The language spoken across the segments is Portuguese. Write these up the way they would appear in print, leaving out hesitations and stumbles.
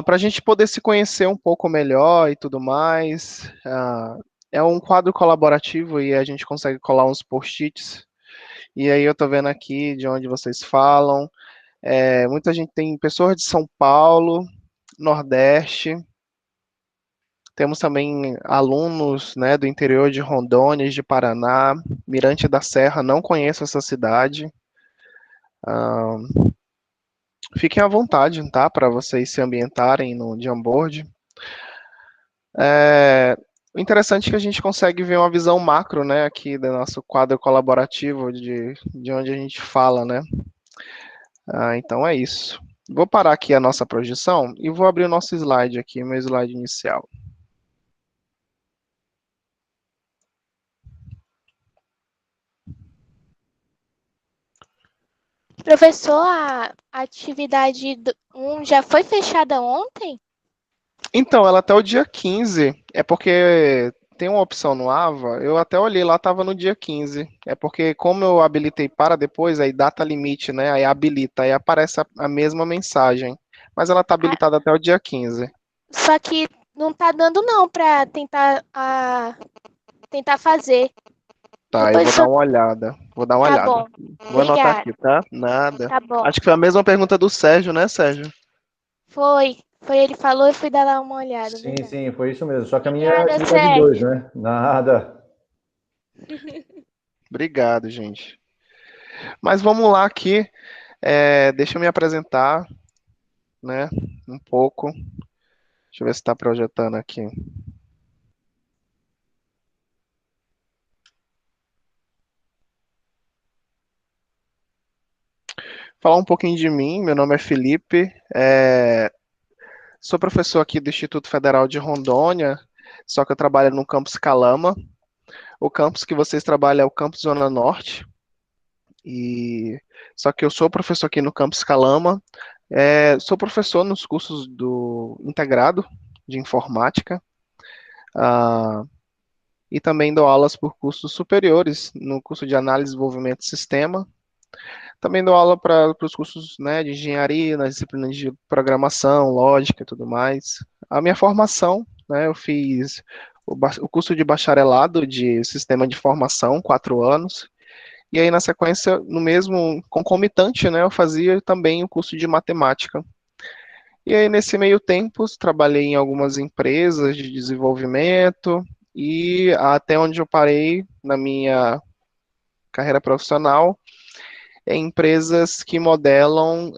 Para a gente poder se conhecer um pouco melhor e tudo mais. É um quadro colaborativo e a gente consegue colar uns post-its. E aí eu tô vendo aqui de onde vocês falam. Muita gente tem pessoas de São Paulo, Nordeste. Temos também alunos, né, do interior de Rondônia, de Paraná, Mirante da Serra. Não conheço essa cidade. Ah, Fiquem à vontade, tá, para vocês se ambientarem no Jamboard. O interessante é que a gente consegue ver uma visão macro, né, aqui do nosso quadro colaborativo de onde a gente fala, né? Então é isso. Vou parar aqui a nossa projeção e vou abrir o nosso slide aqui, meu slide inicial. Professor, a atividade 1 já foi fechada ontem? Então, ela até o dia 15, é porque tem uma opção no AVA, eu até olhei lá, estava no dia 15. É porque como eu habilitei para depois, aí data limite, né, aí habilita, aí aparece a mesma mensagem. Mas ela está Ah, habilitada até o dia 15. só que não tá dando não para tentar fazer. Tá, eu Depois vou dar só uma olhada. Vou dar uma tá olhada. bom. Vou anotar Obrigada. aqui, tá? Nada. Tá bom. Acho que foi a mesma pergunta do Sérgio, né, Sérgio? Foi ele falou e fui dar lá uma olhada, Sim, verdade. sim, foi isso mesmo. Só que a minha é Obrigada, atividade 2, Sérgio. né? Nada. Obrigado, gente. Mas vamos lá aqui. Deixa eu me apresentar, né? Um pouco. Deixa eu ver se está projetando aqui. Falar um pouquinho de mim. Meu nome é Felipe. Sou professor aqui do Instituto Federal de Rondônia, só que eu trabalho no campus Calama. O campus que vocês trabalham é o campus Zona Norte. E só que eu sou professor aqui no campus Calama. Sou professor nos cursos do integrado de informática. ah, e também dou aulas por cursos superiores no curso de análise e desenvolvimento de sistema. Também dou aula para os cursos, né, de engenharia, nas disciplinas de programação, lógica e tudo mais. A minha formação, né, eu fiz o curso de bacharelado de sistema de informação, 4 anos. E aí, na sequência, no mesmo concomitante, né, eu fazia também o curso de matemática. E aí, nesse meio tempo, trabalhei em algumas empresas de desenvolvimento e até onde eu parei na minha carreira profissional, em empresas que modelam,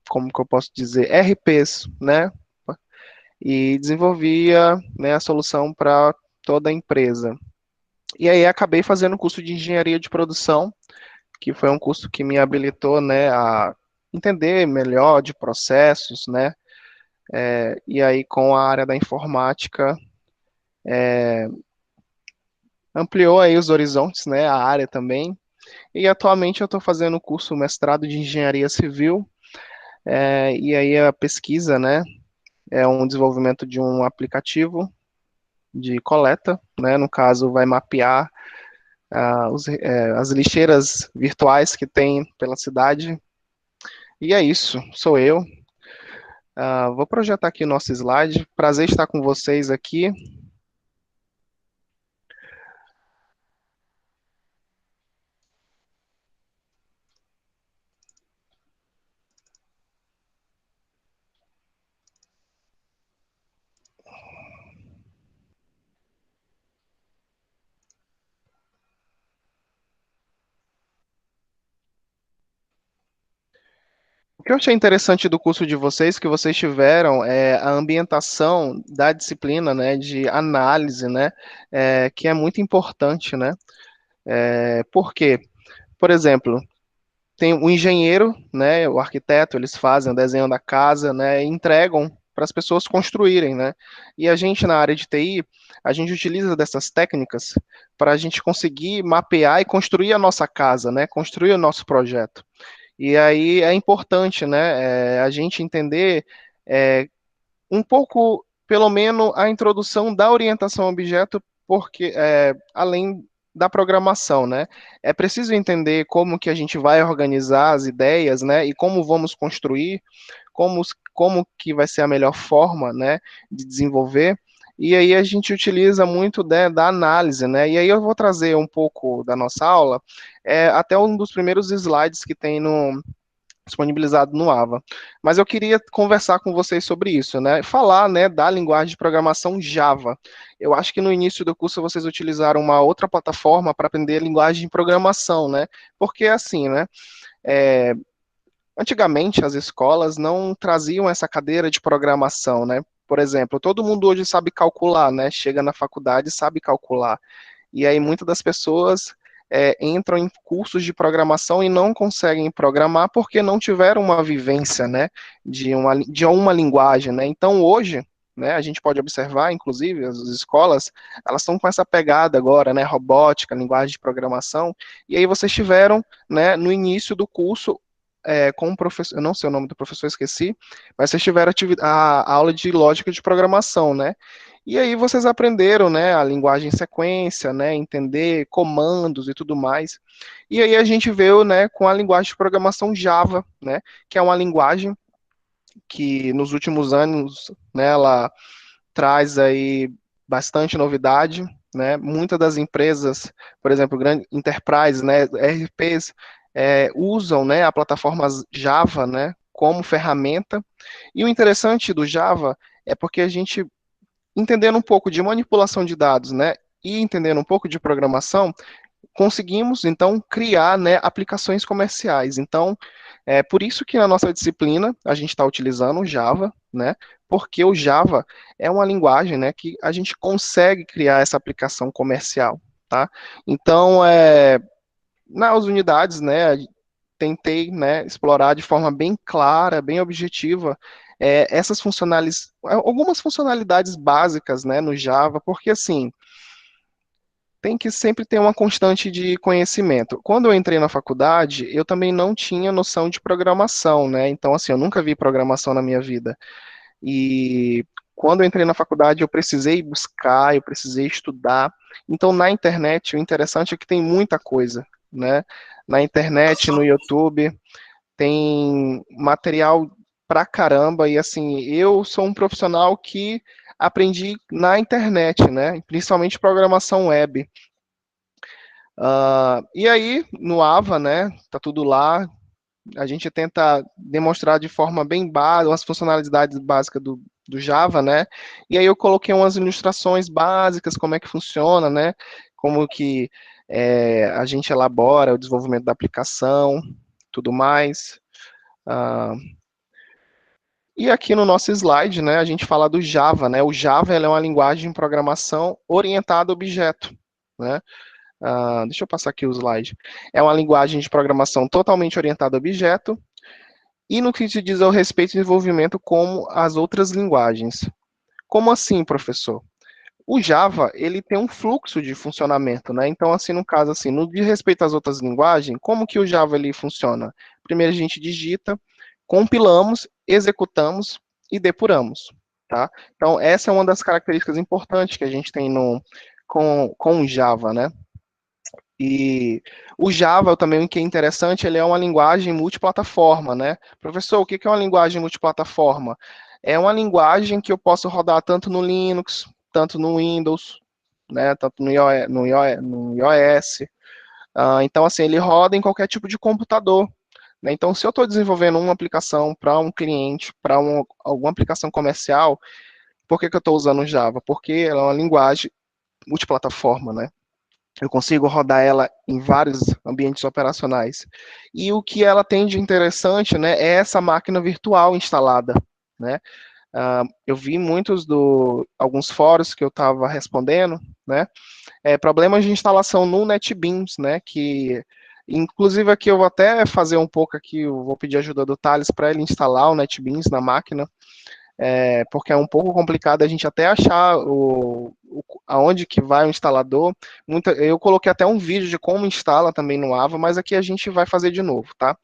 como que eu posso dizer, RPs, né? E desenvolvia, né, a solução para toda a empresa. E aí acabei fazendo o curso de engenharia de produção, que foi um curso que me habilitou, né, a entender melhor de processos, né? E aí com a área da informática ampliou aí os horizontes, né, a área também. E atualmente eu estou fazendo o curso mestrado de engenharia civil, e aí a pesquisa, né, é um desenvolvimento de um aplicativo de coleta, né, no caso vai mapear as lixeiras virtuais que tem pela cidade. E é isso, sou eu. Vou projetar aqui o nosso slide. Prazer estar com vocês aqui. O que eu achei interessante do curso de vocês, que vocês tiveram, é a ambientação da disciplina, né, de análise, né, que é muito importante, né? Por quê? Por exemplo, tem o engenheiro, né, o arquiteto, eles fazem o desenho da casa, né, e entregam para as pessoas construírem, né? E a gente na área de TI, a gente utiliza dessas técnicas para a gente conseguir mapear e construir a nossa casa, né? Construir o nosso projeto. E aí é importante, né, a gente entender um pouco, pelo menos, a introdução da orientação a objeto, porque além da programação, né? É preciso entender como que a gente vai organizar as ideias, né? E como vamos construir, como que vai ser a melhor forma, né, de desenvolver. E aí a gente utiliza muito, né, da análise, né? E aí eu vou trazer um pouco da nossa aula, até um dos primeiros slides que tem no disponibilizado no AVA. Mas eu queria conversar com vocês sobre isso, né? Falar, né, da linguagem de programação Java. Eu acho que no início do curso vocês utilizaram uma outra plataforma para aprender a linguagem de programação, né? Porque assim, né? É, antigamente as escolas não traziam essa cadeira de programação, né? Por exemplo, todo mundo hoje sabe calcular, né? Chega na faculdade e sabe calcular. E aí muitas das pessoas entram em cursos de programação e não conseguem programar porque não tiveram uma vivência, né, de uma linguagem, né? Então hoje, né, a gente pode observar, inclusive, as escolas, elas estão com essa pegada agora, né, robótica, linguagem de programação, e aí vocês tiveram, né, no início do curso, com o professor, eu não sei o nome do professor, esqueci, mas vocês tiveram a aula de lógica de programação, né? E aí vocês aprenderam, né, a linguagem em sequência, né, entender comandos e tudo mais. E aí a gente veio, né, com a linguagem de programação Java, né, que é uma linguagem que nos últimos anos, né, ela traz aí bastante novidade, né? Muitas das empresas, por exemplo, grandes enterprises, né, RPs, usam, né, a plataforma Java, né, como ferramenta. E o interessante do Java é porque a gente entendendo um pouco de manipulação de dados, né, e entendendo um pouco de programação, conseguimos então criar, né, aplicações comerciais. Então, é por isso que na nossa disciplina a gente está utilizando o Java, né, porque o Java é uma linguagem, né, que a gente consegue criar essa aplicação comercial, tá? Então, nas unidades, né, tentei, né, explorar de forma bem clara, bem objetiva, essas algumas funcionalidades básicas, né, no Java, porque assim, tem que sempre ter uma constante de conhecimento. Quando eu entrei na faculdade, eu também não tinha noção de programação, né? Então, assim, eu nunca vi programação na minha vida. E quando eu entrei na faculdade, eu precisei buscar, eu precisei estudar. Então, na internet, o interessante é que tem muita coisa, né? Na internet, no YouTube, tem material pra caramba. E assim, eu sou um profissional que aprendi na internet, né? Principalmente programação web. E aí, no AVA, né, tá tudo lá, a gente tenta demonstrar de forma bem básica, as funcionalidades básicas do Java, né, e aí eu coloquei umas ilustrações básicas, como é que funciona, né, como que a gente elabora o desenvolvimento da aplicação, tudo mais. Ah, e aqui no nosso slide, né, a gente fala do Java, né, o Java ele é uma linguagem de programação orientada a objeto, né. Deixa eu passar aqui o slide. É uma linguagem de programação totalmente orientada a objeto, e no que se diz ao respeito do desenvolvimento como as outras linguagens. Como assim, professor? O Java, ele tem um fluxo de funcionamento, né? Então, assim, no caso, assim, no de respeito às outras linguagens, como que o Java ele funciona? Primeiro a gente digita, compilamos, executamos e depuramos, tá? Então, essa é uma das características importantes que a gente tem com o Java, né? E o Java também, o que é interessante, ele é uma linguagem multiplataforma, né? Professor, o que é uma linguagem multiplataforma? É uma linguagem que eu posso rodar tanto no Linux, tanto no Windows, né? Tanto no iOS. Então, assim, ele roda em qualquer tipo de computador, né? Então, se eu estou desenvolvendo uma aplicação para um cliente, para alguma aplicação comercial, por que eu estou usando o Java? Porque ela é uma linguagem multiplataforma, né? Eu consigo rodar ela em vários ambientes operacionais. E o que ela tem de interessante, né, é essa máquina virtual instalada, né? Eu vi alguns fóruns que eu estava respondendo, né? Problemas de instalação no NetBeans, né? Que inclusive aqui eu vou até fazer um pouco aqui, eu vou pedir ajuda do Thales para ele instalar o NetBeans na máquina, porque é um pouco complicado a gente até achar aonde que vai o instalador. Eu coloquei até um vídeo de como instala também no AVA, mas aqui a gente vai fazer de novo, tá?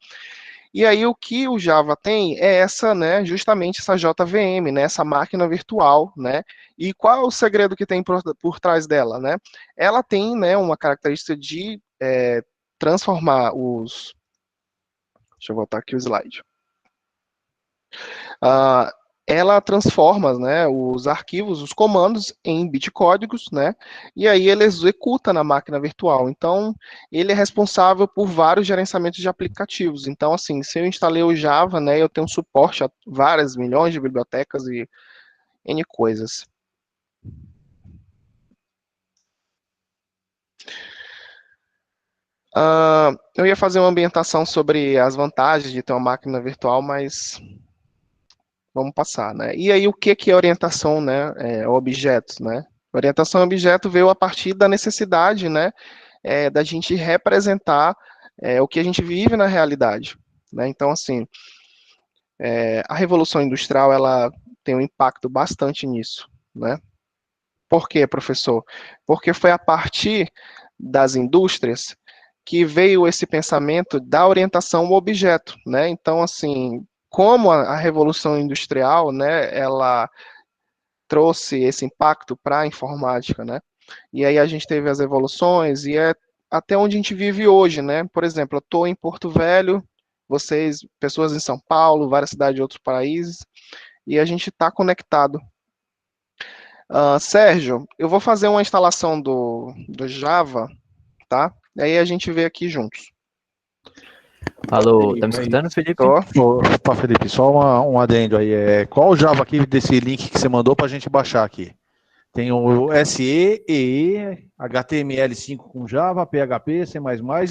E aí o que o Java tem é essa, né, justamente essa JVM, né, essa máquina virtual, né? E qual é o segredo que tem por trás dela, né? Ela tem, né, uma característica de transformar os... Deixa eu voltar aqui o slide. Ah, ela transforma, né, os arquivos, os comandos em bitcódigos, né, e aí ele executa na máquina virtual. Então, ele é responsável por vários gerenciamentos de aplicativos. Então, assim, se eu instalei o Java, né, eu tenho suporte a várias milhões de bibliotecas e N coisas. Eu ia fazer uma ambientação sobre as vantagens de ter uma máquina virtual, mas vamos passar, né? E aí, o que que é orientação, né? Objetos, né? Orientação a objeto veio a partir da necessidade, né? Da gente representar o que a gente vive na realidade, né? Então, assim, a Revolução Industrial, ela tem um impacto bastante nisso, né? Por quê, professor? Porque foi a partir das indústrias que veio esse pensamento da orientação ao objeto, né? Então, assim, como a Revolução Industrial, né, ela trouxe esse impacto para a informática, né? E aí a gente teve as evoluções e é até onde a gente vive hoje, né? Por exemplo, eu estou em Porto Velho, vocês, pessoas em São Paulo, várias cidades de outros países, e a gente está conectado. Sérgio, eu vou fazer uma instalação do Java, tá? E aí a gente vê aqui juntos. Alô, tá me escutando, Felipe? Tô. Opa, Felipe, só um adendo aí. Qual o Java aqui desse link que você mandou para a gente baixar aqui? Tem o SE, EE, HTML5 com Java, PHP, C++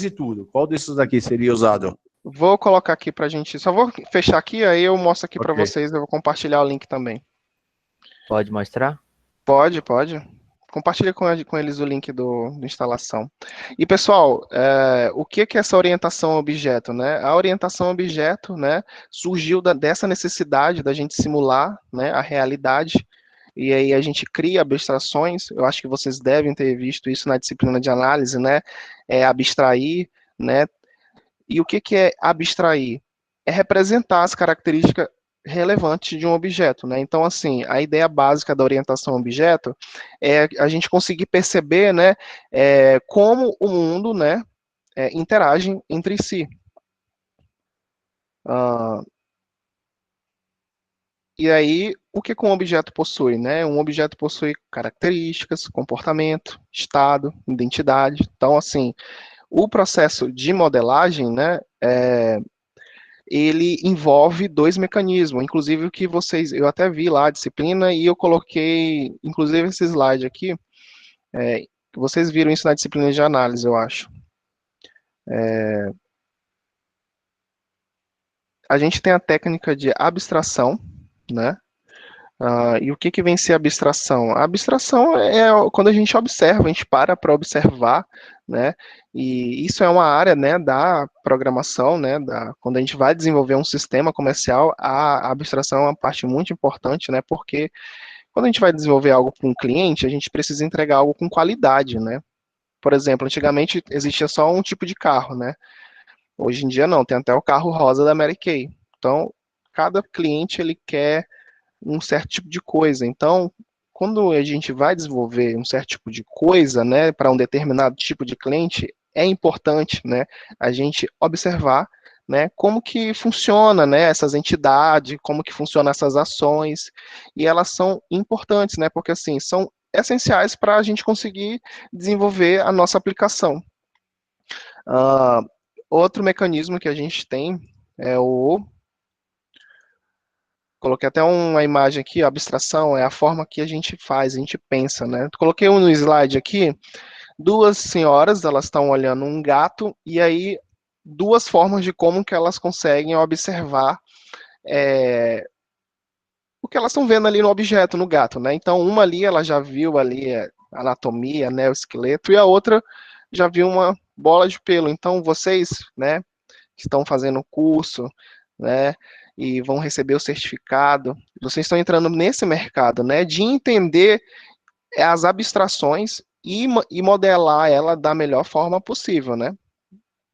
e tudo. Qual desses daqui seria usado? Vou colocar aqui pra gente. Só vou fechar aqui, aí eu mostro aqui para Ok. vocês. Eu vou compartilhar o link também. Pode mostrar? Pode, pode. Compartilha com eles o link do instalação. E, pessoal, o que é essa orientação a objeto, né? A orientação a objeto, né, surgiu dessa necessidade da gente simular, né, a realidade, e aí a gente cria abstrações. Eu acho que vocês devem ter visto isso na disciplina de análise, né? Abstrair, né? E o que é abstrair? É representar as características relevantes de um objeto, né? Então, assim, a ideia básica da orientação a objeto é a gente conseguir perceber, né, como o mundo, né, interage entre si. Ah, e aí, o que um objeto possui, né? Um objeto possui características, comportamento, estado, identidade. Então, assim, o processo de modelagem, né, ele envolve dois mecanismos, inclusive o que vocês, eu até vi lá a disciplina e eu coloquei, inclusive esse slide aqui, que vocês viram isso na disciplina de análise, eu acho. A gente tem a técnica de abstração, né? E o que vem ser abstração? A abstração é quando a gente observa, a gente para observar, né? E isso é uma área, né, da programação, né? Quando a gente vai desenvolver um sistema comercial, a abstração é uma parte muito importante, né? Porque quando a gente vai desenvolver algo para um cliente, a gente precisa entregar algo com qualidade, né? Por exemplo, antigamente existia só um tipo de carro, né? Hoje em dia não, tem até o carro rosa da Mary Kay. Então, cada cliente ele quer um certo tipo de coisa. Então, quando a gente vai desenvolver um certo tipo de coisa, né, para um determinado tipo de cliente, é importante, né, a gente observar, né, como que funciona, né, essas entidades, como que funcionam essas ações, e elas são importantes, né, porque assim, são essenciais para a gente conseguir desenvolver a nossa aplicação. Uh, Outro mecanismo que a gente tem é o... Coloquei até uma imagem aqui, a abstração é a forma que a gente faz, a gente pensa, né? Coloquei no slide aqui, duas senhoras, elas estão olhando um gato, e aí duas formas de como que elas conseguem observar o que elas estão vendo ali no objeto, no gato, né? Então, uma ali, ela já viu ali a anatomia, né, o esqueleto, e a outra já viu uma bola de pelo. Então, vocês, né, que estão fazendo o curso, né, e vão receber o certificado, vocês estão entrando nesse mercado, né, de entender as abstrações e modelar ela da melhor forma possível, né.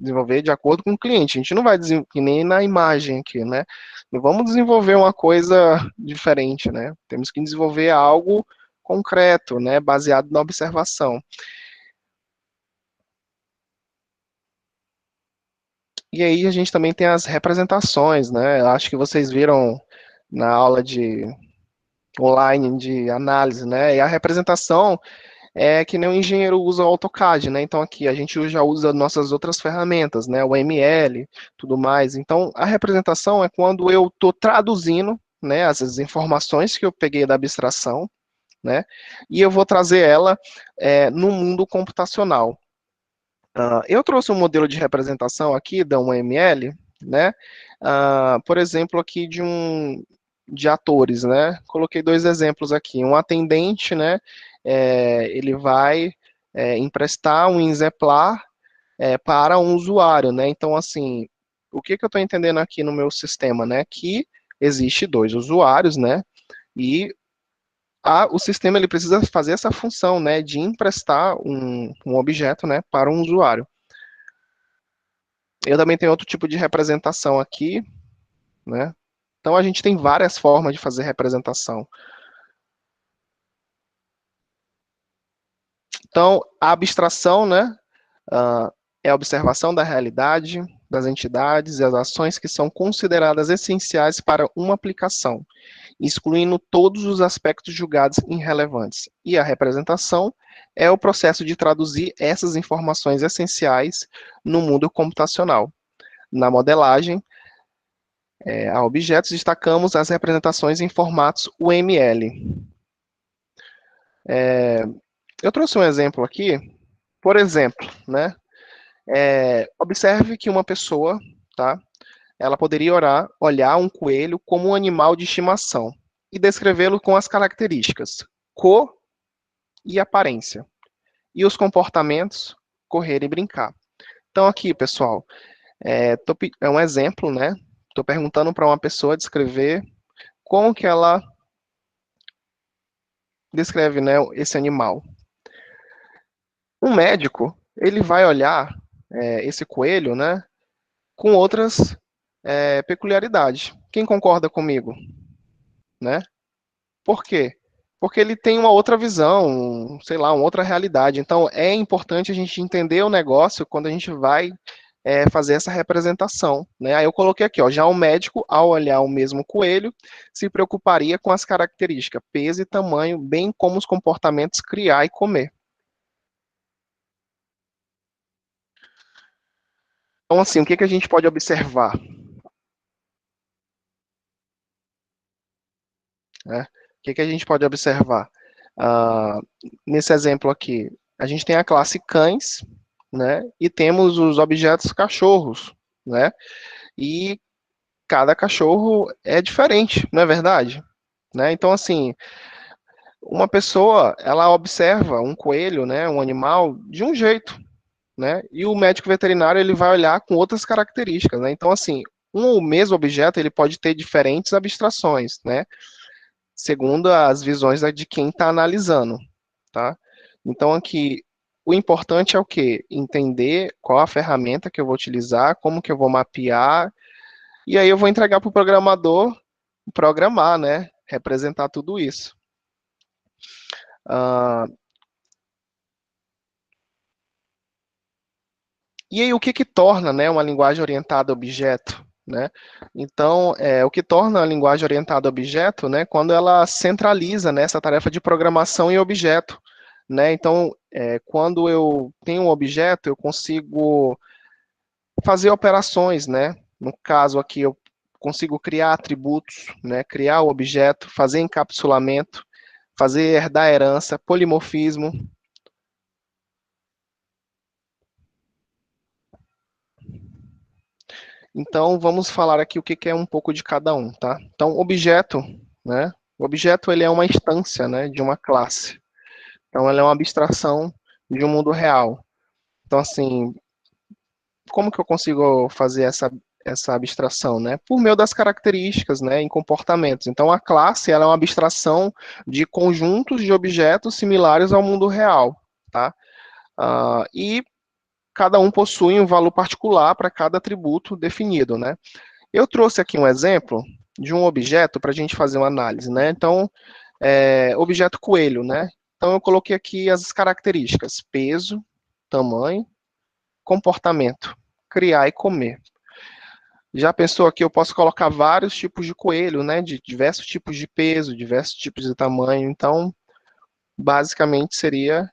desenvolver de acordo com o cliente. A gente não vai desenvolver, que nem na imagem aqui, né? Não vamos desenvolver uma coisa diferente, né? Temos que desenvolver algo concreto, né? Baseado na observação. E aí a gente também tem as representações, né? Eu acho que vocês viram na aula de online de análise, né? E a representação é que nem o engenheiro usa o AutoCAD, né? Então aqui a gente já usa nossas outras ferramentas, né? O ML, tudo mais. Então a representação é quando eu estou traduzindo, né? Essas informações que eu peguei da abstração, né? E eu vou trazer ela no mundo computacional. Eu trouxe um modelo de representação aqui da UML, né? Por exemplo, aqui de atores, né? Coloquei dois exemplos aqui. Um atendente, né? Ele vai emprestar um exemplar para um usuário, né? Então, assim, o que eu estou entendendo aqui no meu sistema, né? Que existe dois usuários, né? E o sistema ele precisa fazer essa função, né? De emprestar um objeto, né? Para um usuário. Eu também tenho outro tipo de representação aqui, né? Então a gente tem várias formas de fazer representação. Então, a abstração, né, é a observação da realidade, das entidades e as ações que são consideradas essenciais para uma aplicação, excluindo todos os aspectos julgados irrelevantes. E a representação é o processo de traduzir essas informações essenciais no mundo computacional. Na modelagem, a objetos, destacamos as representações em formatos UML. Eu trouxe um exemplo aqui, por exemplo, né? Observe que uma pessoa, tá? Ela poderia olhar um coelho como um animal de estimação e descrevê-lo com as características, cor e aparência, e os comportamentos, correr e brincar. Então aqui, pessoal, é um exemplo, né? Estou perguntando para uma pessoa descrever como que ela descreve, né, esse animal. Um médico, ele vai olhar esse coelho, né, com outras peculiaridades. Quem concorda comigo? Né? Por quê? Porque ele tem uma outra visão, sei lá, uma outra realidade. Então, é importante a gente entender o negócio quando a gente vai fazer essa representação. Né? Aí eu coloquei aqui, ó, já o médico, ao olhar o mesmo coelho, se preocuparia com as características, peso e tamanho, bem como os comportamentos criar e comer. Então, assim, o que a gente pode observar? Né? O que a gente pode observar? Nesse exemplo aqui, a gente tem a classe cães, né? E temos os objetos cachorros, né? E cada cachorro é diferente, não é verdade? Né? Então, assim, uma pessoa, ela observa um coelho, né? Um animal, de um jeito, né? E o médico veterinário, ele vai olhar com outras características, né? Então, assim, um mesmo objeto, ele pode ter diferentes abstrações, né? Segundo as visões de quem está analisando, tá? Então, aqui, o importante é o quê? Entender qual a ferramenta que eu vou utilizar, como que eu vou mapear, e aí eu vou entregar para o programador programar, né? Representar tudo isso. E aí, o que torna, né, uma linguagem orientada a objeto? Né? Então, o que torna a linguagem orientada a objeto, né, quando ela centraliza, né, essa tarefa de programação em objeto. Né? Então, quando eu tenho um objeto, eu consigo fazer operações, né? No caso aqui, eu consigo criar atributos, né? Criar o objeto, fazer encapsulamento, fazer herdar herança, polimorfismo. Então, vamos falar aqui o que é um pouco de cada um, tá? Então, objeto, né? O objeto, ele é uma instância, né, de uma classe. Então, ele é uma abstração de um mundo real. Então, assim, como que eu consigo fazer essa abstração, né? Por meio das características, né, em comportamentos. Então, a classe, ela é uma abstração de conjuntos de objetos similares ao mundo real, tá? E cada um possui um valor particular para cada atributo definido, né? Eu trouxe aqui um exemplo de um objeto para a gente fazer uma análise, né? Então, objeto coelho, né? Então, eu coloquei aqui as características: peso, tamanho, comportamento, criar e comer. Já pensou aqui, eu posso colocar vários tipos de coelho, né? De diversos tipos de peso, diversos tipos de tamanho. Então, basicamente seria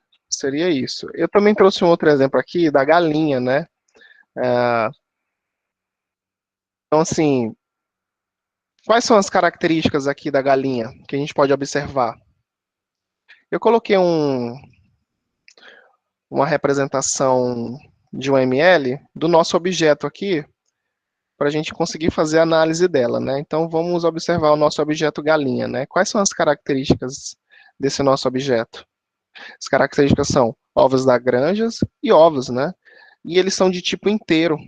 isso. Eu também trouxe um outro exemplo aqui da galinha, né? Então, assim, quais são as características aqui da galinha que a gente pode observar? Eu coloquei uma representação de um ML do nosso objeto aqui, para a gente conseguir fazer a análise dela, né? Então, vamos observar o nosso objeto galinha, né? Quais são as características desse nosso objeto? As características são ovos da granja e ovos, né? E eles são de tipo inteiro,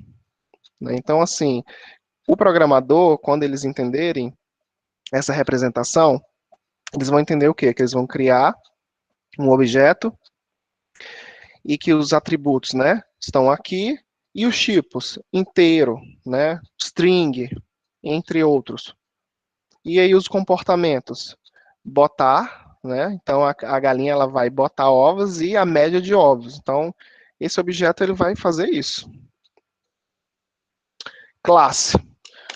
né? Então, assim, o programador, quando eles entenderem essa representação, eles vão entender o quê? Que eles vão criar um objeto e que os atributos, né, estão aqui e os tipos inteiro, né, string, entre outros. E aí os comportamentos, botar, né? Então a galinha ela vai botar ovos e a média de ovos. Então esse objeto ele vai fazer isso. Classe.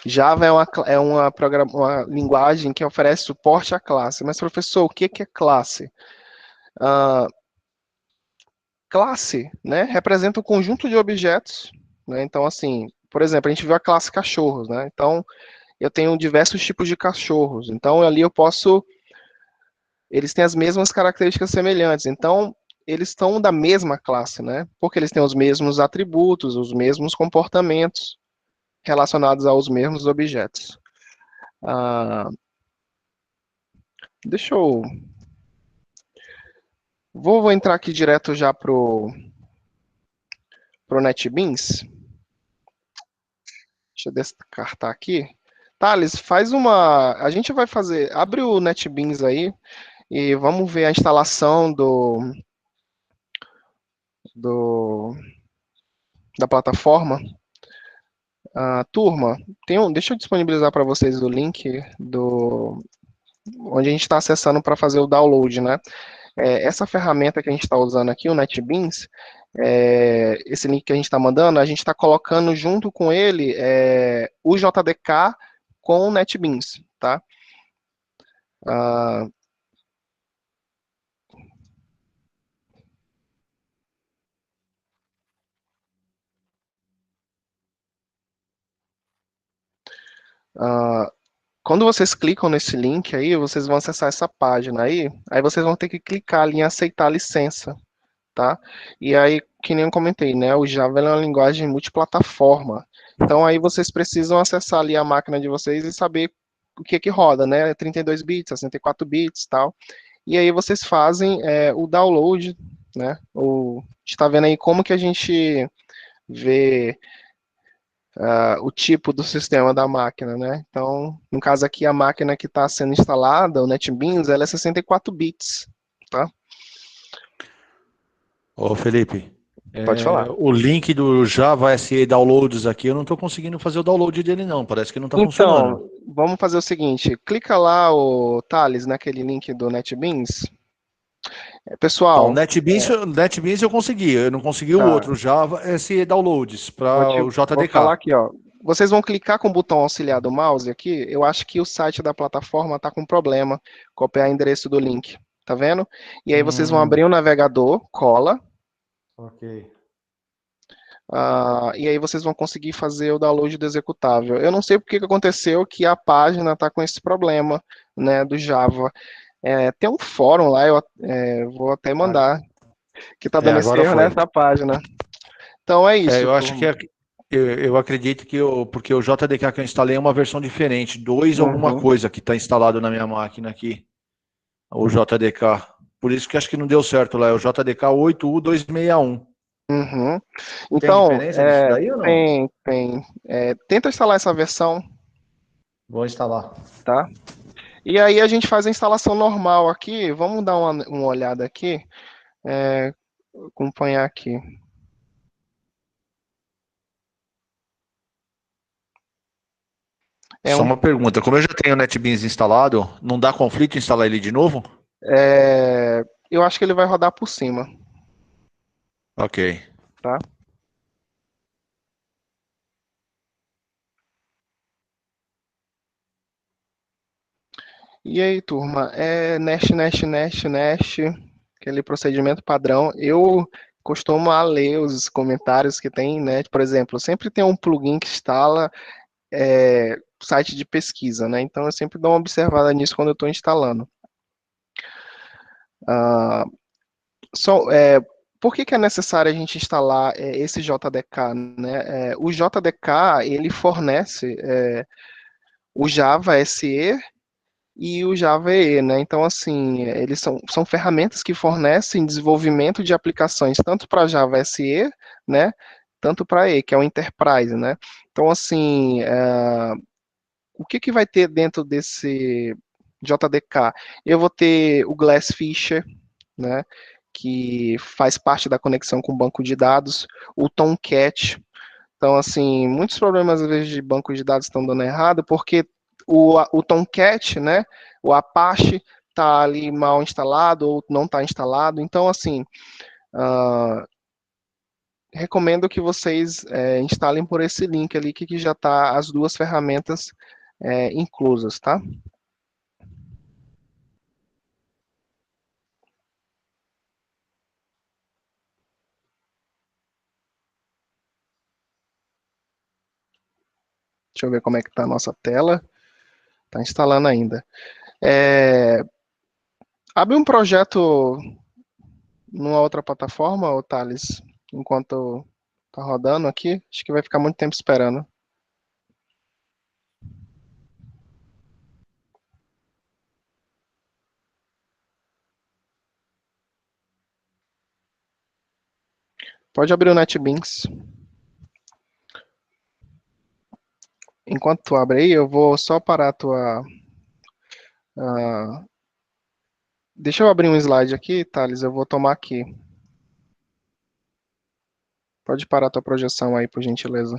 Java uma linguagem que oferece suporte à classe. Mas, professor, o que é classe? Classe, né, representa um conjunto de objetos, né? Então, assim, por exemplo, a gente viu a classe cachorros, né? Então, eu tenho diversos tipos de cachorros. Então, ali eu posso... Eles têm as mesmas características semelhantes. Então, eles estão da mesma classe, né? Porque eles têm os mesmos atributos, os mesmos comportamentos relacionados aos mesmos objetos. Deixa eu... Vou entrar aqui direto já pro NetBeans. Deixa eu descartar aqui. Thales, faz uma... A gente vai fazer... Abre o NetBeans aí e vamos ver a instalação da plataforma. Turma, deixa eu disponibilizar para vocês o link onde a gente está acessando para fazer o download, né? Essa ferramenta que a gente está usando aqui, o NetBeans, esse link que a gente está mandando, a gente está colocando junto com ele o JDK com o NetBeans, tá? Quando vocês clicam nesse link aí, vocês vão acessar essa página aí vocês vão ter que clicar ali em aceitar a licença, tá? E aí, que nem eu comentei, né, o Java é uma linguagem multiplataforma. Então aí vocês precisam acessar ali a máquina de vocês e saber o que roda, né? 32 bits, 64 bits, tal. E aí vocês fazem o download, né? A gente está vendo aí como que a gente vê o tipo do sistema da máquina, né? Então, no caso aqui, a máquina que está sendo instalada, o NetBeans, ela é 64 bits, tá? Ô, Felipe, Pode falar. o link do Java SE Downloads aqui, eu não estou conseguindo fazer o download dele não, parece que não está funcionando. Então, vamos fazer o seguinte, clica lá, o Thales, naquele link do NetBeans. Não, Pessoal, NetBeans eu consegui, eu não consegui o tá, outro, Java SE Downloads, para o vou falar JDK. aqui, ó. Vocês vão clicar com o botão auxiliar do mouse aqui, eu acho que o site da plataforma está com problema, copiar o endereço do link, tá vendo? E aí vocês vão abrir o navegador, cola, Ok. e aí vocês vão conseguir fazer o download do executável. Eu não sei porque que aconteceu que a página está com esse problema, né, do Java. Tem um fórum lá, eu vou até mandar, que está dando esse Agora erro foi. nessa página. Então é isso, Eu acho turma. que eu acredito que porque o JDK que eu instalei é uma versão diferente, 2 alguma Uhum, coisa que está instalado na minha máquina aqui, o JDK. Por isso que acho que não deu certo lá, é o JDK 8U261. uhum. Tem Então, diferença disso daí ou não? tem. Tenta instalar essa versão, Vou instalar. tá? E aí a gente faz a instalação normal aqui. Vamos dar uma olhada aqui. Acompanhar aqui. É Só um, uma pergunta. Como eu já tenho o NetBeans instalado, não dá conflito instalar ele de novo? eu acho que ele vai rodar por cima, Ok. tá? E aí, turma, Nest, aquele procedimento padrão. Eu costumo ler os comentários que tem, né? Por exemplo, sempre tem um plugin que instala site de pesquisa, né? Então eu sempre dou uma observada nisso quando eu estou instalando. Ah, só, por que é necessário a gente instalar esse JDK, né? O JDK, ele fornece o Java SE e o Java EE, né? Então, assim, eles são ferramentas que fornecem desenvolvimento de aplicações tanto para Java SE, né? Tanto para E, que é o Enterprise, né? Então, assim, o que vai ter dentro desse JDK? Eu vou ter o Glassfisher, né? Que faz parte da conexão com o banco de dados, o Tomcat. Então, assim, muitos problemas às vezes de banco de dados estão dando errado porque o Tomcat, né? O Apache está ali mal instalado ou não está instalado. Então, assim, recomendo que vocês instalem por esse link ali que já está as duas ferramentas inclusas, tá? Deixa eu ver como é que está a nossa tela. Está instalando ainda. Abre um projeto numa outra plataforma, ô Thales, enquanto tá rodando aqui. Acho que vai ficar muito tempo esperando. Pode abrir o NetBeans. Enquanto tu abre aí, eu vou só parar a tua... Deixa eu abrir um slide aqui, Thales, eu vou tomar aqui. Pode parar a tua projeção aí, por gentileza.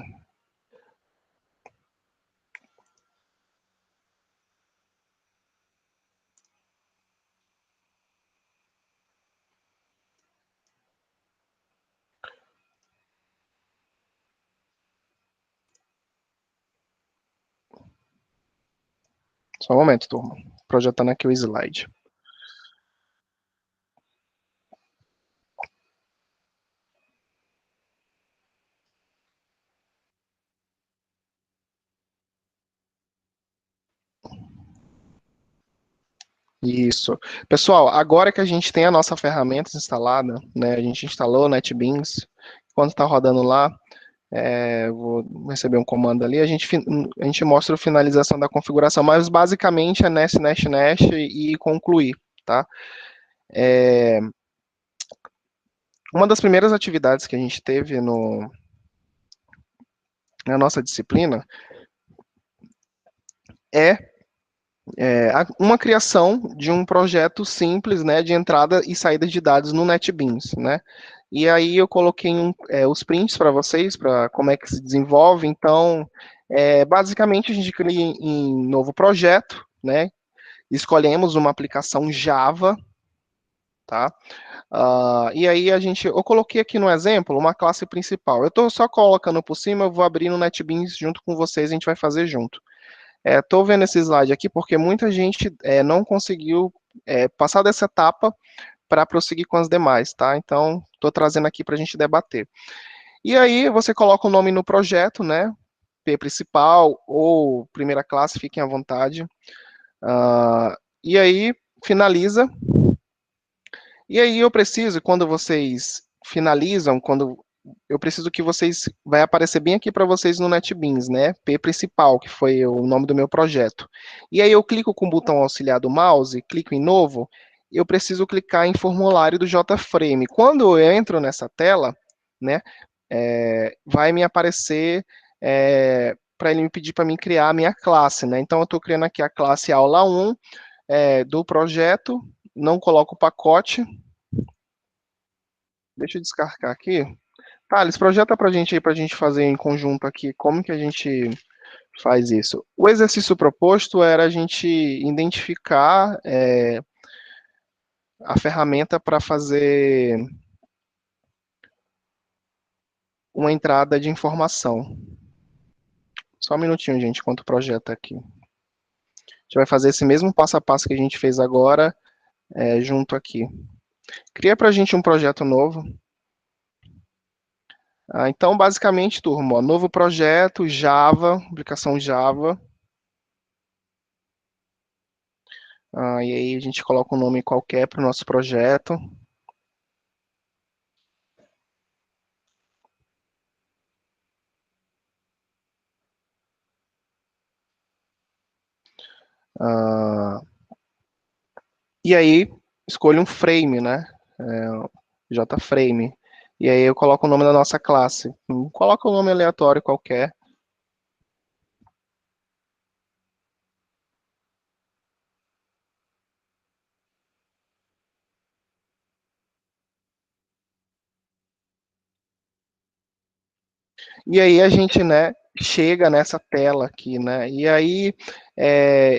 Só um momento, turma. Projetando aqui o slide. Isso. Pessoal, agora que a gente tem a nossa ferramenta instalada, né, a gente instalou o NetBeans, enquanto está rodando lá, vou receber um comando ali, a gente mostra a finalização da configuração, mas basicamente é nest e concluir, tá? Uma das primeiras atividades que a gente teve na nossa disciplina é uma criação de um projeto simples, né, de entrada e saída de dados no NetBeans, né? E aí eu coloquei os prints para vocês, para como é que se desenvolve. Então, basicamente a gente cria em novo projeto, né? Escolhemos uma aplicação Java, tá? E aí eu coloquei aqui no exemplo uma classe principal. Eu estou só colocando por cima, eu vou abrir no NetBeans junto com vocês, a gente vai fazer junto. Estou vendo esse slide aqui porque muita gente não conseguiu passar dessa etapa para prosseguir com as demais, tá? Então, estou trazendo aqui para a gente debater. E aí, você coloca o nome no projeto, né? P principal ou primeira classe, fiquem à vontade. E aí, finaliza. E aí, eu preciso, quando vocês finalizam, quando eu preciso que vocês, vai aparecer bem aqui para vocês no NetBeans, né? P principal, que foi o nome do meu projeto. E aí eu clico com o botão auxiliar do mouse, clico em novo, eu preciso clicar em formulário do JFrame. Quando eu entro nessa tela, né, vai me aparecer para ele me pedir para mim criar a minha classe, né? Então eu estou criando aqui a classe aula 1 do projeto, não coloco o pacote. Deixa eu descarregar aqui. Thales, projeta pra gente aí, pra gente fazer em conjunto aqui, como que a gente faz isso. O exercício proposto era a gente identificar a ferramenta para fazer uma entrada de informação. Só um minutinho, gente, enquanto o projeto aqui. A gente vai fazer esse mesmo passo a passo que a gente fez agora, junto aqui. Cria para a gente um projeto novo. Então, basicamente, turma, ó, novo projeto, Java, aplicação Java. E aí a gente coloca um nome qualquer para o nosso projeto. E aí, escolho um frame, né? JFrame. E aí eu coloco o nome da nossa classe. Coloca um nome aleatório qualquer. E aí a gente, né, chega nessa tela aqui, né? E aí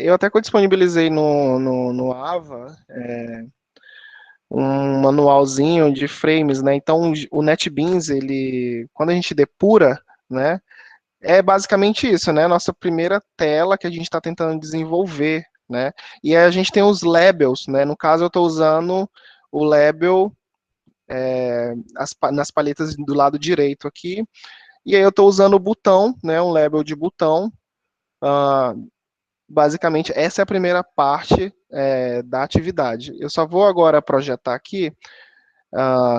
eu até disponibilizei no Ava um manualzinho de frames, né? Então o NetBeans, ele, quando a gente depura, né, é basicamente isso, né? Nossa primeira tela que a gente está tentando desenvolver, né? E aí a gente tem os labels, né? No caso eu estou usando o label nas paletas do lado direito aqui. E aí eu estou usando o botão, né? Um label de botão. Basicamente, essa é a primeira parte da atividade. Eu só vou agora projetar aqui,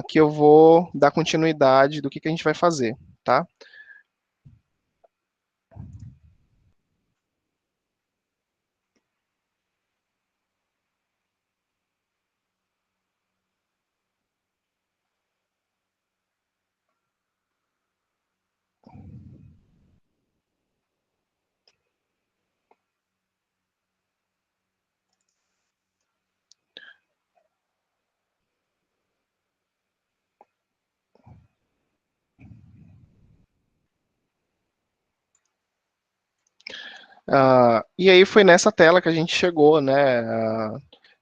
que eu vou dar continuidade do que a gente vai fazer, tá? E aí foi nessa tela que a gente chegou, né?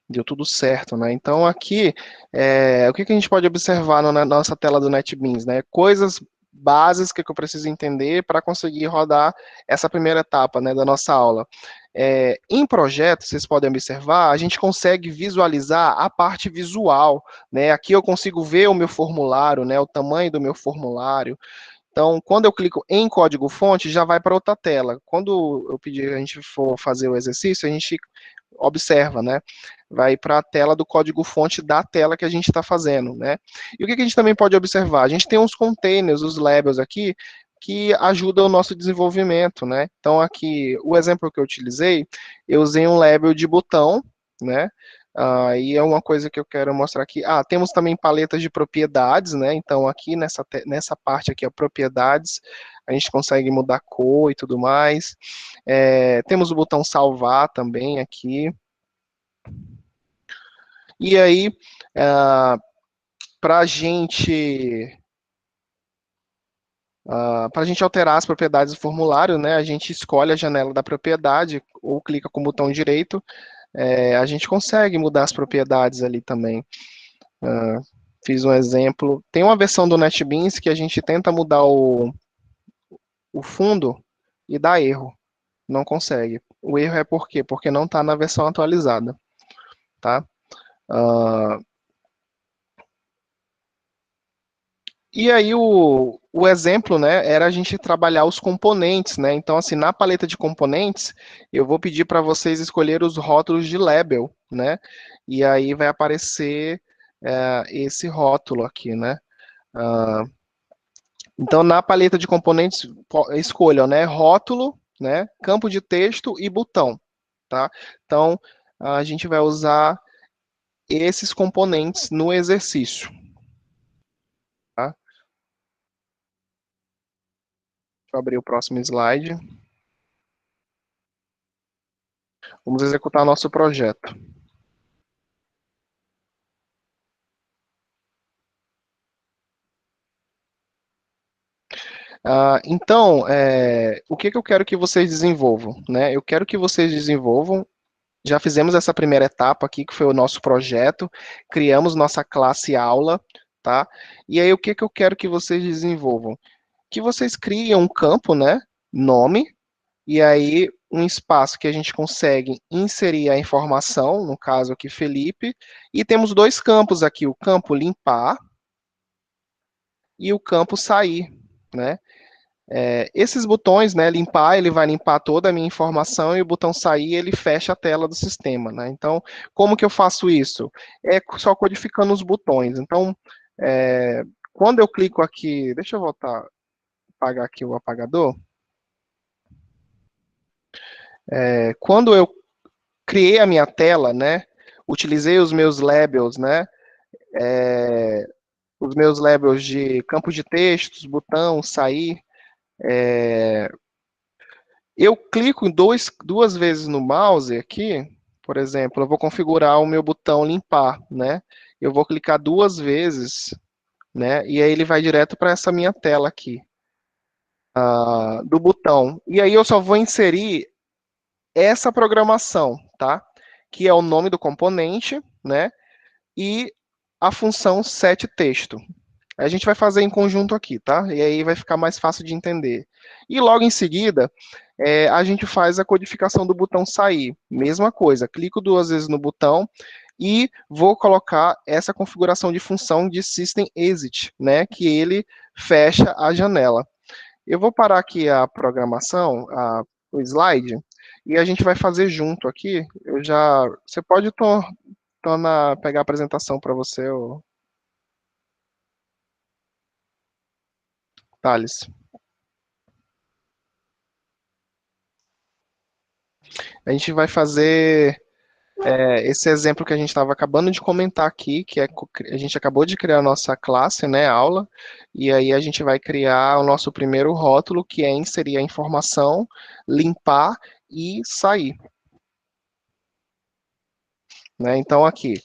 Deu tudo certo, né? Então aqui, o que a gente pode observar na nossa tela do NetBeans, né? Coisas básicas que eu preciso entender para conseguir rodar essa primeira etapa, né, da nossa aula. Em projeto, vocês podem observar, a gente consegue visualizar a parte visual, né? Aqui eu consigo ver o meu formulário, né? O tamanho do meu formulário. Então, quando eu clico em código-fonte, já vai para outra tela. Quando eu pedir a gente for fazer o exercício, a gente observa, né? Vai para a tela do código-fonte da tela que a gente está fazendo, né? E o que a gente também pode observar? A gente tem uns containers, os labels aqui, que ajudam o nosso desenvolvimento, né? Então, aqui, o exemplo que eu utilizei, eu usei um label de botão, né? E é uma coisa que eu quero mostrar aqui. Temos também paletas de propriedades, né? Então, aqui nessa parte aqui, ó, propriedades, a gente consegue mudar cor e tudo mais. Temos o botão salvar também aqui. E aí, para a gente alterar as propriedades do formulário, né? A gente escolhe a janela da propriedade ou clica com o botão direito. A gente consegue mudar as propriedades ali também. Fiz um exemplo. Tem uma versão do NetBeans que a gente tenta mudar o fundo e dá erro. Não consegue. O erro é por quê? Porque não está na versão atualizada. Tá? E aí o exemplo, né, era a gente trabalhar os componentes, né? Então, assim, na paleta de componentes, eu vou pedir para vocês escolher os rótulos de label, né? E aí vai aparecer esse rótulo aqui, né? Então, na paleta de componentes, escolham, né, rótulo, né, campo de texto e botão, tá? Então, a gente vai usar esses componentes no exercício, tá? Deixa eu abrir o próximo slide. Vamos executar nosso projeto. Então, o que eu quero que vocês desenvolvam, né? Eu quero que vocês desenvolvam. Já fizemos essa primeira etapa aqui, que foi o nosso projeto, criamos nossa classe aula, tá? E aí, o que eu quero que vocês desenvolvam? Que vocês criem um campo, né? Nome, e aí um espaço que a gente consegue inserir a informação, no caso aqui, Felipe, e temos dois campos aqui, o campo limpar e o campo sair, né? Esses botões, né, limpar, ele vai limpar toda a minha informação e o botão sair, ele fecha a tela do sistema, né? Então, como que eu faço isso? É só codificando os botões. Então, quando eu clico aqui, deixa eu voltar, apagar aqui o apagador. Quando eu criei a minha tela, né, utilizei os meus labels, né, os meus labels de campo de textos, botão, sair, eu clico duas vezes no mouse aqui, por exemplo, eu vou configurar o meu botão limpar, né? Eu vou clicar duas vezes, né? E aí ele vai direto para essa minha tela aqui, do botão. E aí eu só vou inserir essa programação, tá? Que é o nome do componente, né? E a função setTexto. A gente vai fazer em conjunto aqui, tá? E aí vai ficar mais fácil de entender. E logo em seguida, a gente faz a codificação do botão sair. Mesma coisa, clico duas vezes no botão e vou colocar essa configuração de função de System Exit, né? Que ele fecha a janela. Eu vou parar aqui a programação, o slide, e a gente vai fazer junto aqui. Você pode pegar a apresentação para você, Thales. A gente vai fazer esse exemplo que a gente estava acabando de comentar aqui, que a gente acabou de criar a nossa classe, né, aula, e aí a gente vai criar o nosso primeiro rótulo, que é inserir a informação, limpar e sair. Né? Então, aqui,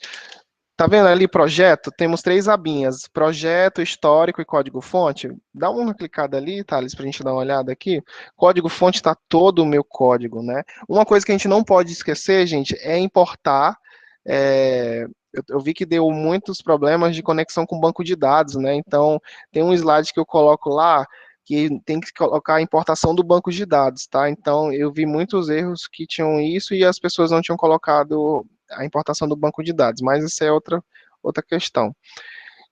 tá vendo ali projeto? Temos três abinhas, projeto, histórico e código-fonte. Dá uma clicada ali, Thales, para a gente dar uma olhada aqui. Código-fonte está todo o meu código, né? Uma coisa que a gente não pode esquecer, gente, é importar. Eu vi que deu muitos problemas de conexão com banco de dados, né? Então, tem um slide que eu coloco lá que tem que colocar a importação do banco de dados, tá? Então, eu vi muitos erros que tinham isso e as pessoas não tinham colocado a importação do banco de dados, mas isso é outra questão.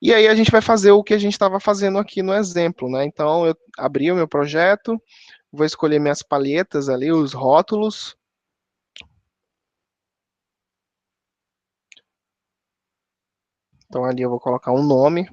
E aí a gente vai fazer o que a gente estava fazendo aqui no exemplo, né? Então, eu abri o meu projeto, vou escolher minhas palhetas ali, os rótulos. Então, ali eu vou colocar um nome.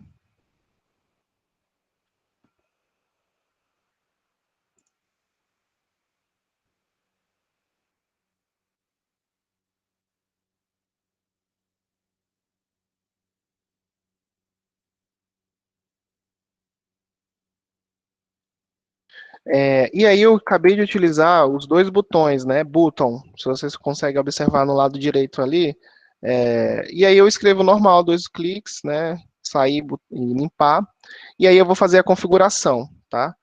E aí eu acabei de utilizar os dois botões, né? Button, se vocês conseguem observar no lado direito ali. E aí eu escrevo normal, dois cliques, né? Sair e limpar. E aí eu vou fazer a configuração, tá?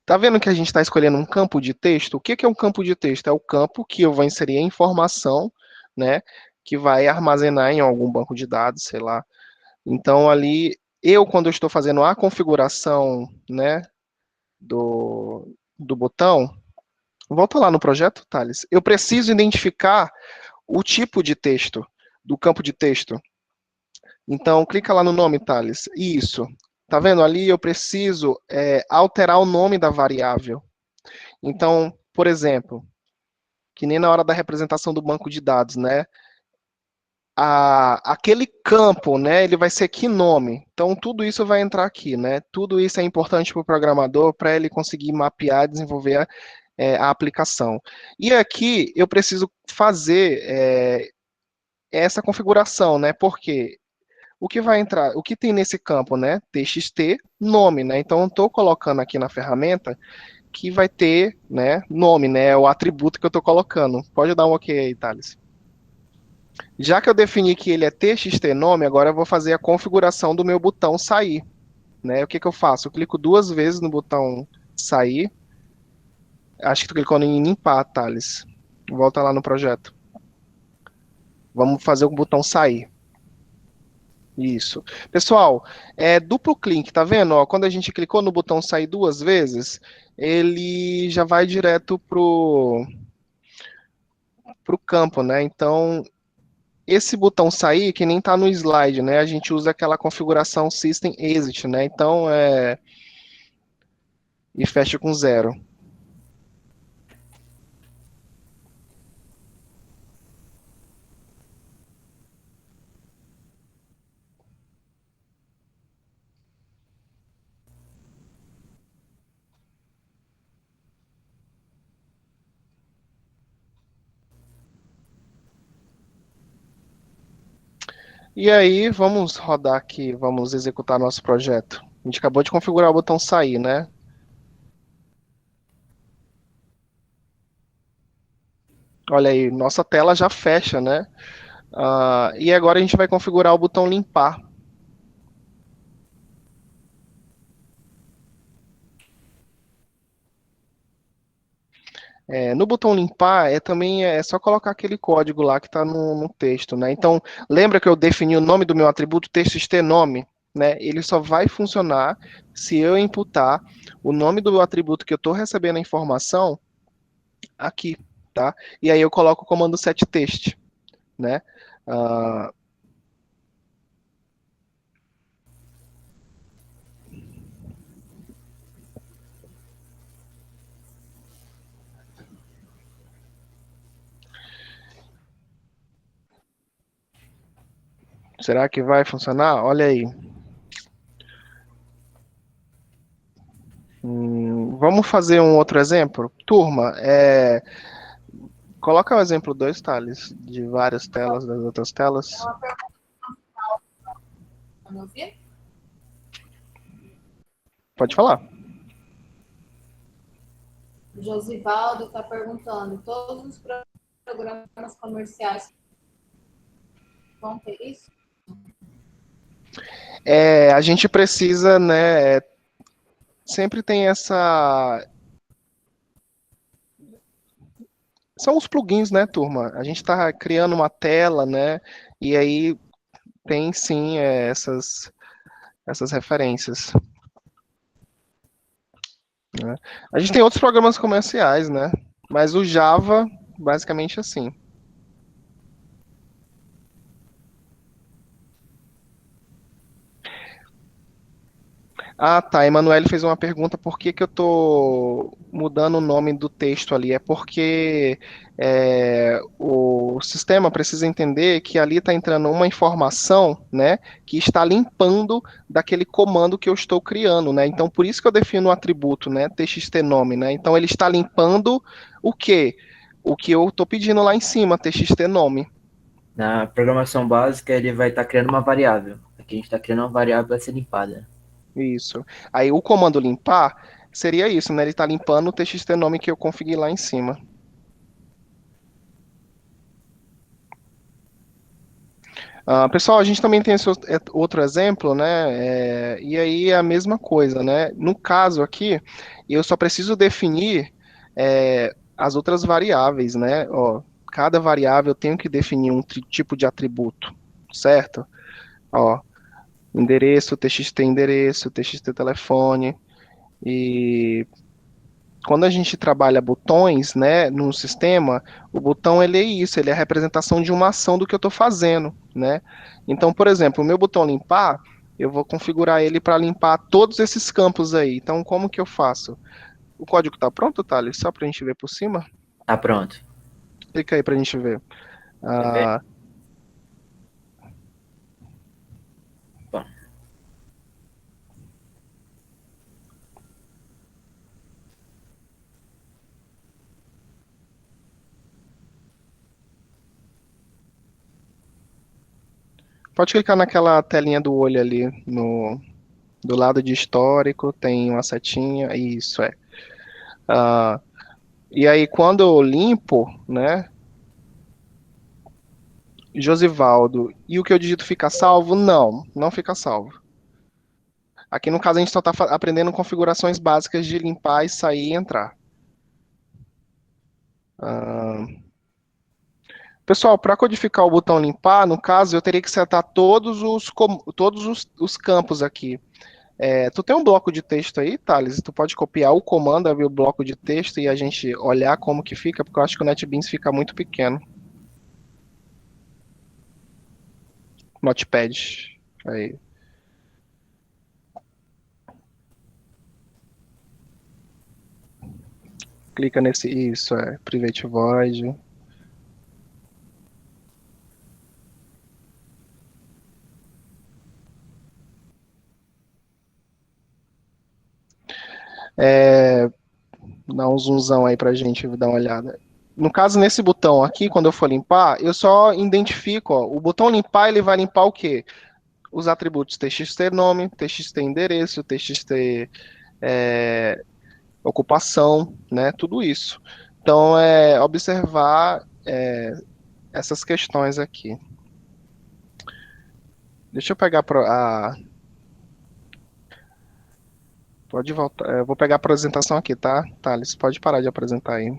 Tá vendo que a gente está escolhendo um campo de texto? O que é um campo de texto? É o campo que eu vou inserir a informação, né? Que vai armazenar em algum banco de dados, sei lá. Então ali, quando eu estou fazendo a configuração, né? Do botão, volta lá no projeto, Thales. Eu preciso identificar o tipo de texto, do campo de texto. Então, clica lá no nome, Thales. Isso. Tá vendo? Ali eu preciso alterar o nome da variável. Então, por exemplo, que nem na hora da representação do banco de dados, né? Aquele campo, né? Ele vai ser que nome. Então, tudo isso vai entrar aqui, né? Tudo isso é importante para o programador para ele conseguir mapear, desenvolver a aplicação. E aqui eu preciso fazer essa configuração, né? Porque o que vai entrar, o que tem nesse campo, né? TXT, nome, né? Então, eu estou colocando aqui na ferramenta que vai ter, né, nome, né? O atributo que eu estou colocando. Pode dar um OK aí, Thales. Já que eu defini que ele é TXT nome, agora eu vou fazer a configuração do meu botão sair. né? O que que eu faço? Eu clico 2 vezes no botão sair. Acho que tu clicou em limpar, Thales. Volta lá no projeto. Vamos fazer o botão sair. Isso. Pessoal, é duplo clique, tá vendo? Ó, quando a gente clicou no botão sair 2 vezes, ele já vai direto pro campo, né? Então, esse botão sair, que nem tá no slide, né? A gente usa aquela configuração System Exit, né? Então, e fecha com 0. E aí, vamos rodar aqui, vamos executar nosso projeto. A gente acabou de configurar o botão sair, né? Olha aí, nossa tela já fecha, né? E agora a gente vai configurar o botão limpar. No botão limpar, também é só colocar aquele código lá que está no texto, né? Então, lembra que eu defini o nome do meu atributo textNome, né? Ele só vai funcionar se eu imputar o nome do atributo que eu estou recebendo a informação aqui, tá? E aí eu coloco o comando setText, né? Ah, será que vai funcionar? Olha aí. Vamos fazer um outro exemplo? Turma, coloca o exemplo 2, Thales, de várias telas, das outras telas. Pode falar. O Josivaldo está perguntando, todos os programas comerciais vão ter isso? A gente precisa, né? Sempre tem essa. São os plugins, né, turma? A gente está criando uma tela, né? E aí tem sim essas referências, né? A gente tem outros programas comerciais, né? Mas o Java, basicamente assim. Ah, tá. Emanuele fez uma pergunta por que que eu tô mudando o nome do texto ali. É porque o sistema precisa entender que ali está entrando uma informação, né, que está limpando daquele comando que eu estou criando, né? Então, por isso que eu defino o atributo, né, txtNome, né? Então, ele está limpando o quê? O que eu estou pedindo lá em cima, txtNome. Na programação básica, ele vai estar criando uma variável. Aqui a gente está criando uma variável a ser limpada. Isso. Aí o comando limpar seria isso, né? Ele está limpando o txtNome que eu configurei lá em cima. Pessoal, a gente também tem esse outro exemplo, né? E aí é a mesma coisa, né? No caso aqui, eu só preciso definir as outras variáveis, né? Ó, cada variável eu tenho que definir um tipo de atributo, certo? Ó, endereço, txt telefone, e quando a gente trabalha botões, né, no sistema, o botão ele é isso, ele é a representação de uma ação do que eu estou fazendo, né? Então, por exemplo, o meu botão limpar, eu vou configurar ele para limpar todos esses campos aí. Então, como que eu faço? O código está pronto, Thales? Só para a gente ver por cima? Tá pronto. Clica aí para a gente ver. Quer ver? Ah, Bom, pode clicar naquela telinha do olho ali, do lado de histórico, tem uma setinha, isso é. Ah, e aí, quando eu limpo, né, Josivaldo, e o que eu digito fica salvo? Não, não fica salvo. Aqui no caso a gente só está aprendendo configurações básicas de limpar e sair e entrar. Pessoal, para codificar o botão limpar, no caso eu teria que setar todos os campos aqui. Tu tem um bloco de texto aí, Thales? Tu pode copiar o comando, abrir o bloco de texto e a gente olhar como que fica, porque eu acho que o NetBeans fica muito pequeno. Notepad. Aí. Clica nesse. Isso, Private Void. Dá um zoomzão aí pra gente dar uma olhada. No caso, nesse botão aqui, quando eu for limpar, eu só identifico, ó, o botão limpar, ele vai limpar o quê? Os atributos txt nome, txt endereço, txt ocupação, né? Tudo isso. Então, observar essas questões aqui. Deixa eu pegar Pode voltar. Eu vou pegar a apresentação aqui, tá? Thales, pode parar de apresentar aí.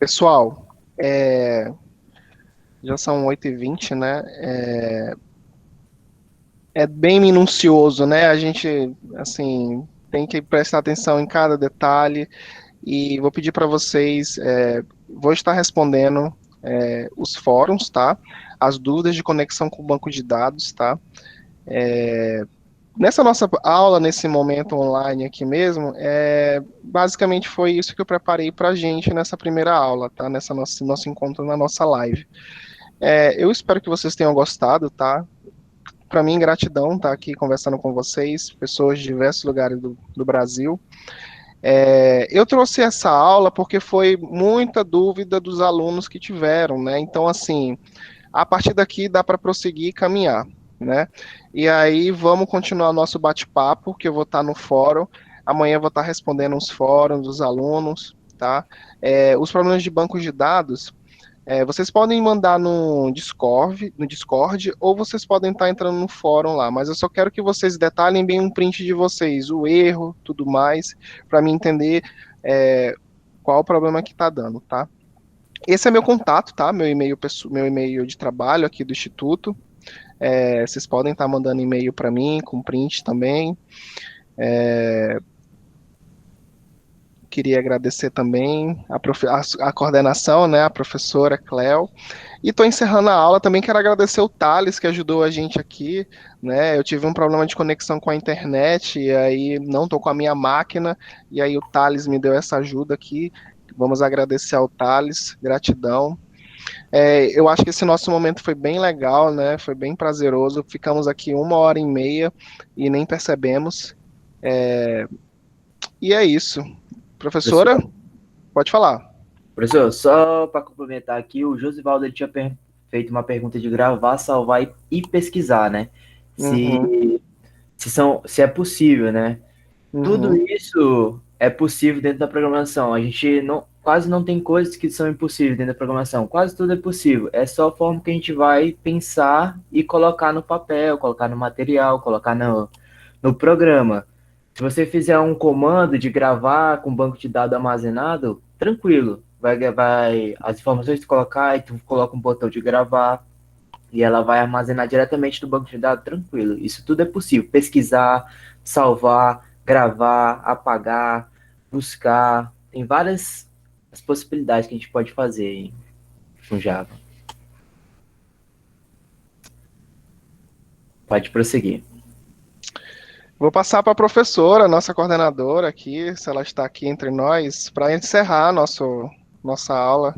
Pessoal, já são 8h20, né? É bem minucioso, né? A gente, assim, tem que prestar atenção em cada detalhe e vou pedir para vocês, vou estar respondendo os fóruns, tá? As dúvidas de conexão com o banco de dados, tá? Nessa nossa aula, nesse momento online aqui mesmo, basicamente foi isso que eu preparei para a gente nessa primeira aula, tá? Nessa nosso encontro na nossa live. Eu espero que vocês tenham gostado, tá? Para mim, gratidão estar aqui conversando com vocês, pessoas de diversos lugares do Brasil. Eu trouxe essa aula porque foi muita dúvida dos alunos que tiveram, né? Então, assim, a partir daqui dá para prosseguir e caminhar, né? E aí vamos continuar nosso bate-papo, que eu vou estar no fórum. Amanhã eu vou estar respondendo os fóruns dos alunos, tá? Os problemas de bancos de dados, vocês podem mandar no Discord, ou vocês podem estar entrando no fórum lá, mas eu só quero que vocês detalhem bem um print de vocês, o erro, tudo mais, para mim entender qual o problema que está dando, tá? Esse é meu contato, tá? Meu e-mail de trabalho aqui do Instituto. Vocês podem estar mandando e-mail para mim, com print também. Queria agradecer também a coordenação, né, a professora Cléo. E estou encerrando a aula. Também quero agradecer o Thales, que ajudou a gente aqui, né? Eu tive um problema de conexão com a internet, e aí não estou com a minha máquina, e aí o Thales me deu essa ajuda aqui. Vamos agradecer ao Thales, gratidão. Eu acho que esse nosso momento foi bem legal, né? Foi bem prazeroso. Ficamos aqui 1h30 e nem percebemos. E é isso. Professora, pode falar. Professor, só para complementar aqui, o Josivaldo ele tinha feito uma pergunta de gravar, salvar e pesquisar, né? Uhum. Se é possível, né? Tudo Uhum. isso é possível dentro da programação. A gente quase não tem coisas que são impossíveis dentro da programação. Quase tudo é possível. É só a forma que a gente vai pensar e colocar no papel, colocar no material, colocar no programa. Se você fizer um comando de gravar com banco de dados armazenado, tranquilo. As informações que tu colocar, e tu coloca um botão de gravar e ela vai armazenar diretamente no banco de dados, tranquilo. Isso tudo é possível. Pesquisar, salvar, gravar, apagar, buscar. Tem várias as possibilidades que a gente pode fazer com Java. Pode prosseguir. Vou passar para a professora, nossa coordenadora aqui, se ela está aqui entre nós, para encerrar nossa aula.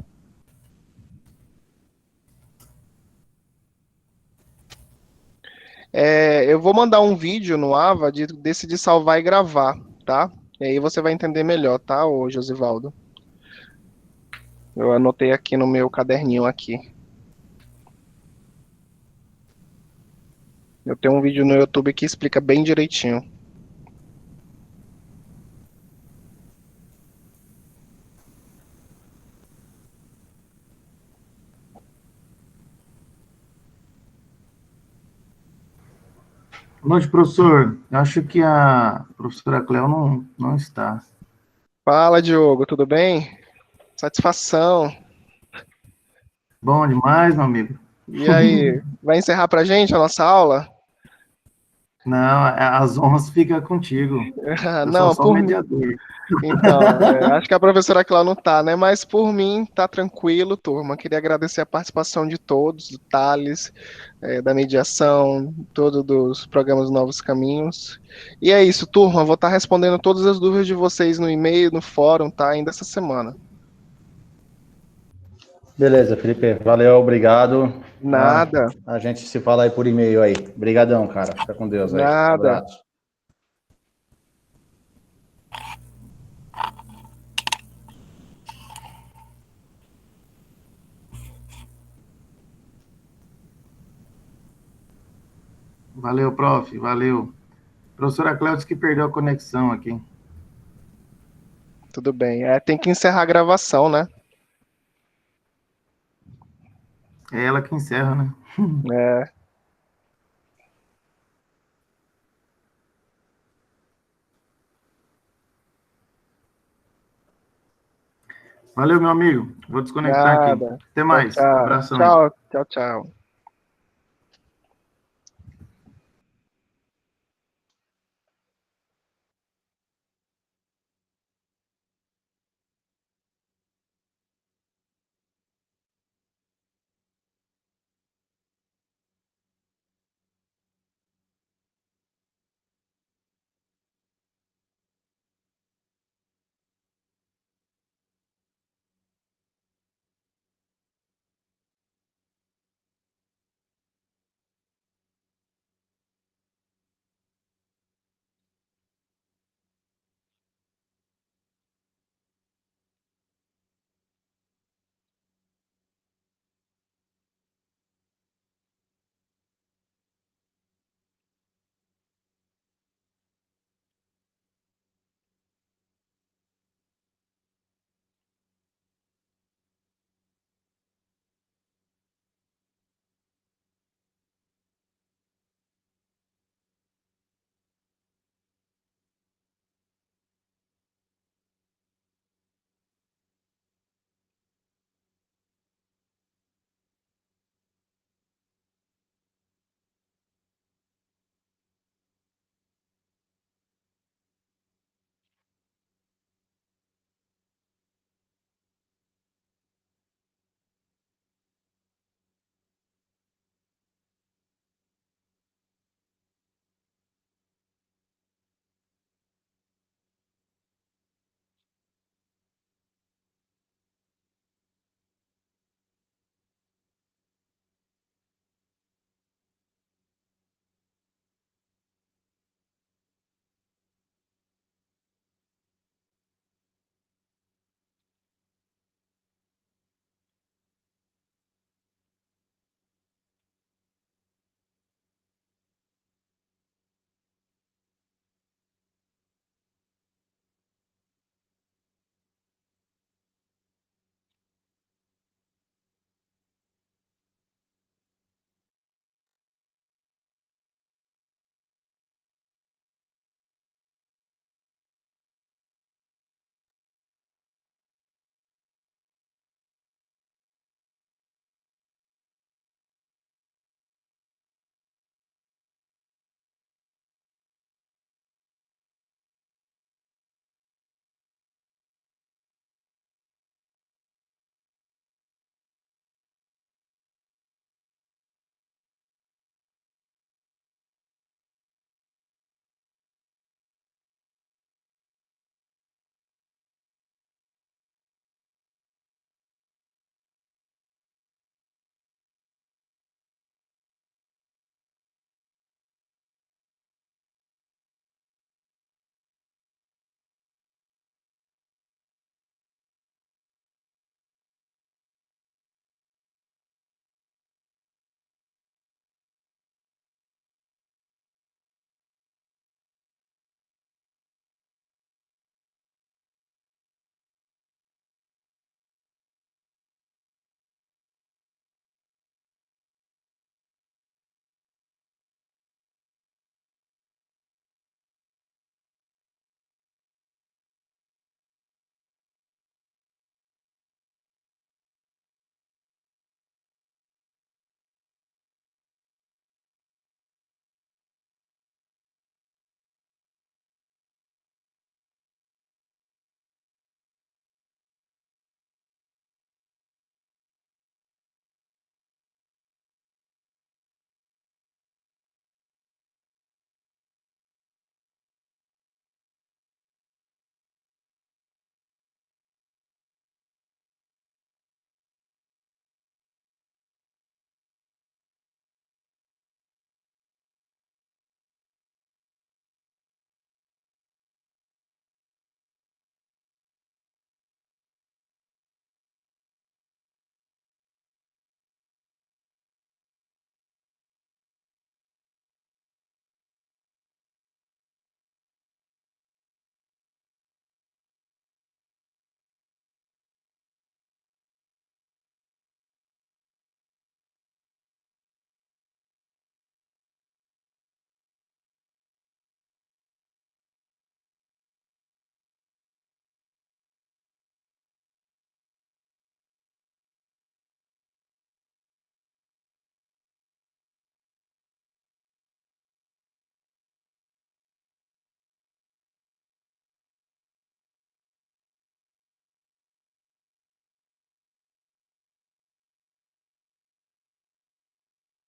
Eu vou mandar um vídeo no Ava desse de salvar e gravar, tá? E aí você vai entender melhor, tá, ô Josivaldo? Eu anotei aqui no meu caderninho aqui. Eu tenho um vídeo no YouTube que explica bem direitinho. Boa noite, professor. Eu acho que a professora Cleo não está. Fala, Diogo, tudo bem? Satisfação. Bom demais, meu amigo. E aí, vai encerrar pra gente a nossa aula? Não, as honras ficam contigo. Eu sou Não, só o por mim. mediador. Então, acho que a professora Cláudia não tá, né? Mas por mim, tá tranquilo, turma. Queria agradecer a participação de todos, do Thales, da mediação, todos dos programas Novos Caminhos. E é isso, turma. Vou estar respondendo todas as dúvidas de vocês no e-mail, no fórum, tá? Ainda essa semana. Beleza, Felipe. Valeu, obrigado. Nada, A gente se fala aí por e-mail aí. Obrigadão, cara. Fica com Deus aí. nada. Abraço. Valeu, prof. Valeu. Professora Cleo disse que perdeu a conexão aqui. Tudo bem. Tem que encerrar a gravação, né? É ela que encerra, né? É. Valeu, meu amigo. Vou desconectar aqui. Nada. Até mais. Tchau, Abração aí. tchau, tchau, tchau.